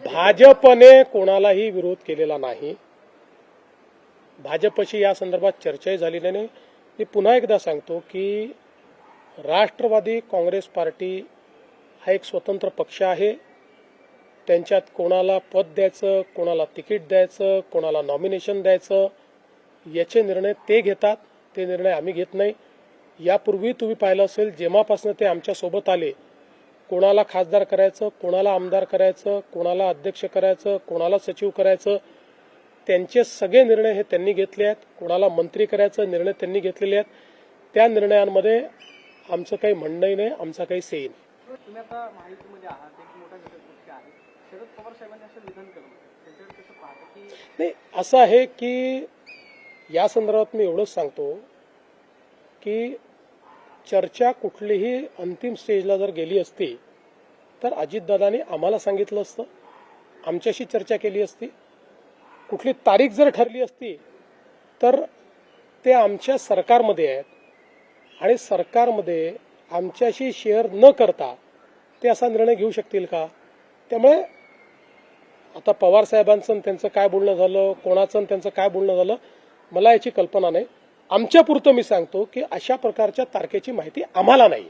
भाजपने कोणालाही विरोध केलेला नाही. भाजपशी या संदर्भात चर्चाही झालेली नाही. मी पुन्हा एकदा सांगतो की राष्ट्रवादी काँग्रेस पार्टी हा एक स्वतंत्र पक्ष आहे. त्यांच्यात कोणाला पद द्यायचं, कोणाला तिकीट द्यायचं, कोणाला नॉमिनेशन द्यायचं याचे निर्णय ते घेतात. ते निर्णय आम्ही घेत नाही. यापूर्वी तुम्ही पाहिलं असेल जेव्हापासून ते आमच्या सोबत आले, कोणाला खासदार करायचं, कोणाला आमदार करायचं, कोणाला अध्यक्ष करायचं, कोणाला सचिव करायचं, त्यांचे सगळे निर्णय हे त्यांनी घेतले आहेत. कोणाला मंत्री करायचं निर्णय त्यांनी घेतलेले आहेत. त्या निर्णयांमध्ये आमचं काही म्हणणंही नाही, आमचा काही सेही नाही. तुम्ही आता माहितीमध्ये आहात, एक मोठा घटक पक्ष आहे. शरद पवार साहेबांनी असं विधान केलं, त्याच्यावर कसं पाहता की नाही, असं आहे की या संदर्भात मी एवढंच सांगतो की चर्चा कुठलीही अंतिम स्टेजला जर गेली असती तर अजितदादांनी आम्हाला सांगितलं असतं, आमच्याशी चर्चा केली असती. कुठली तारीख जर ठरली असती तर ते आमच्या सरकारमध्ये आहेत आणि सरकारमध्ये आमच्याशी शेअर न करता ते असा निर्णय घेऊ शकतील का? त्यामुळे आता पवार साहेबांचं त्यांचं काय बोलणं झालं, कोणाचं त्यांचं काय बोलणं झालं, मला याची कल्पना नाही. आमच्या पुरतं मी सांगतो की अशा प्रकारच्या तारखेची माहिती आम्हाला नाही.